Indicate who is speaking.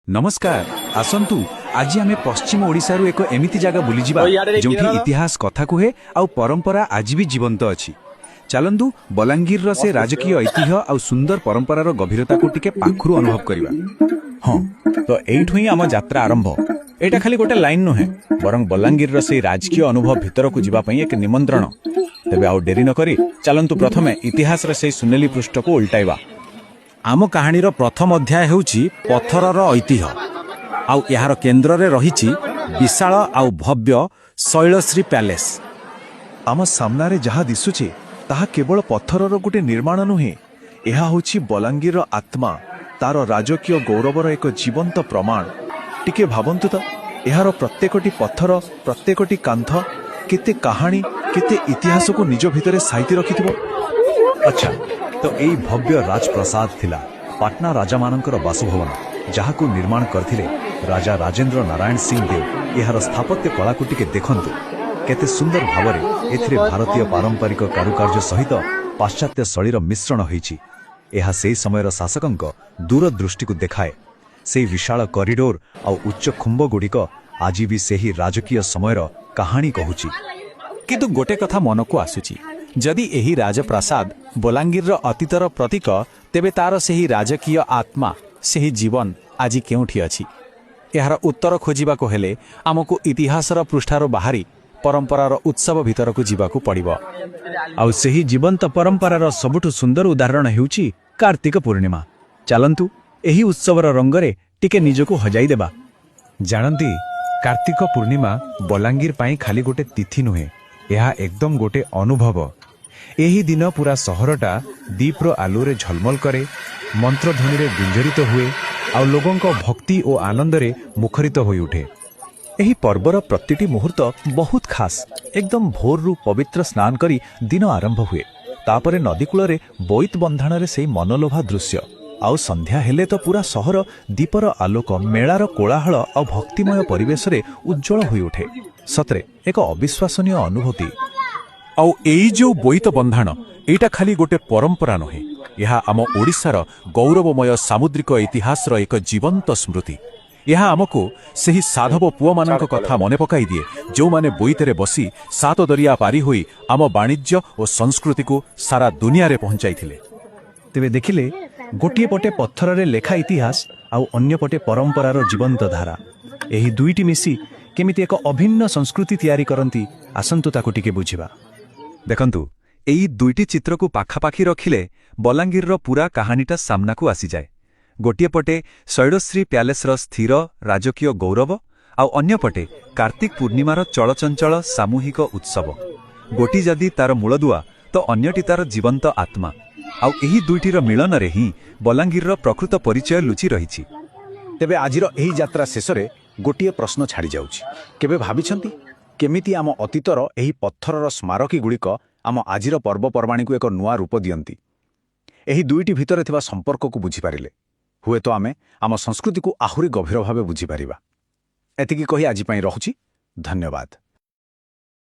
Speaker 1: नमस्कार आसंतु आज आमे पश्चिम ओडिसा रो एक एमिति जागा बुली जिबा जोंठी इतिहास कथा कुहे आउ परंपरा आज भी जीवंत अछि। चलंदु बलांगीर रो से राजकीय ऐतिह्य आउ सुंदर परंपरा रो गभीरता को टिके पाखरु अनुभव करिबा।
Speaker 2: हाँ तो एठु ही आम यात्रा आरंभ। एटा खाली गोटे लाइन नुहे बरं बलांगीर रो से राजकीय अनुभव भीतर को जीवा पई एक निमंत्रण। तेबे आउ डेरी न करी चलंतु प्रथमे इतिहास रे से सुनेली पृष्ठ को उल्टाइबा। आम कहानीर प्रथम अध्याय हेउची पत्थरर ऐतिह्य आउ यार केन्द्र रे रहिची विशाल आउ भव्य शैलश्री पैलेस।
Speaker 3: आम सामनारे जहा दिसुचे ताहा केवल पत्थरर गोटे निर्माण नुहे, एहा होची बलांगीर आत्मा, तार राजकीय गौरवर एक जीवंत प्रमाण। टिके भाबंतु त एहार प्रत्येकटी पत्थर प्रत्येकटी कांथ केते कहानी केते इतिहास को निज भितरे साइती रखिथिबो।
Speaker 4: अच्छा तो यही भव्य राजप्रसाद थिला पाटना राजा मानकर बासभवन जहाकू निर्माण करथिले राजा राजेंद्र नारायण सिंह देव। यार स्थापत्य कलाकुटी के देखंतु केते सुंदर भावरे एथिरे भारतीय पारंपरिक कारुकार्य सहित पाश्चात्य शैलीर मिश्रण होईची। एहा सेई समयर शासकंक दूरदृष्टि को देखाए। सेई विशाल कॉरिडोर आ उच्च खुंब गुड़िक आज भी सेही राजकीय समयर कहानी कहूची।
Speaker 2: किंतु गोटे कथा मन को आसुची, जदि एही राजप्रासाद बलांगीर अतीतर प्रतीक तेबे तार सेही राजकीय आत्मा सेही जीवन आज केउठी अछि। यार उत्तर खोजिबा को हेले आमको इतिहासर पृष्ठार बाहरी परंपरार उत्सव भीतर को जीवाकू पड़िबो।
Speaker 4: आउ सेही जीवंत परंपरार सबुठु सुंदर उदाहरण हेउची कार्तिक पूर्णिमा। चलंतु एही उत्सवर रंगरे टिके निजको हजाई देबा।
Speaker 1: जानती कार्तिक पूर्णिमा बलांगीर पाई खाली गोटे तिथि नुहे, यह एकदम गोटे अनुभव। एही दिन पूरा सहरटा दीप्र आलुरे झलमल करे, मंत्रध्वनि रे गुंजरित हुए आउ लोगों भक्ति और आनंद रे मुखरित होई उठे।
Speaker 4: एही पर्वर प्रतिटी मुहूर्त बहुत खास। एकदम भोरु पवित्र स्नान करी दिन आरंभ हुए। तापरे नदी कूलरे बोईत बंधाण रे सेई मनलोभा दृश्य आउ संध्या हेले तो पूरा सहर दीपर आलोक मेलार कोलाहल और भक्तिमय परिवेश रे उज्जवल होई उठे। सतरे एक अविश्वसनीय अनुभूति।
Speaker 2: आउ एई जो बोईत बंधाण एटा खाली गोटे परंपरा नहे, यह आम ओडिशार गौरवमय सामुद्रिक इतिहासर एक जीवंत स्मृति। यह आमको सेही साधव पुओ मानक कथा मने पकाई दिए जो माने बोईतेरे बसी सात दरिया पारी होई आम वाणिज्य और संस्कृति को सारा दुनिया रे पहुंचाई थिले।
Speaker 4: तेबे देखिले गोटिए पटे पत्थर रे लेखा इतिहास आउ अन्य पटे परंपरार जीवंत धारा। एही दुईटी मिसी केमिति एक अभिन्न संस्कृति तैयारी करंती आसंतु ताकू टिके बुझिबा।
Speaker 1: देखंतु एई दुईटी चित्र को पाखापाखी रखिले बलांगीर रो पूरा कहानीटा सामना को आसी जाए। गोटिए पटे शैलश्री प्यालेस रो स्थिर राजकीय गौरव आउ अन्य पटे कार्तिक पूर्णिमार चलचंचल सामूहिक उत्सव। गोटी जदि तार मूलदुआ तो अन्यटी तार जीवंत आत्मा। आउ एही दुईटीर मिलन रे ही बलांगीर रो प्रकृत परिचय लुचि रहिछि।
Speaker 2: तेबे आजिर एही यात्रा शेषरे गोटिए प्रश्न छाड़ी जाउछि। केबे भाबिछंती केमिति आम अतीतर एही पत्थरर स्मारकी गुड़िक आम आजिर पर्वपर्वाणी को एक नुआ रूप दियंती। एही दुईटी भितरे थिबा संपर्क को बुझी पारिले हुए तो आमे आम संस्कृति को आहुरी गभीर भावे बुझी पारिबा। एतिकी कहि आजि पई रहुछि। धन्यवाद।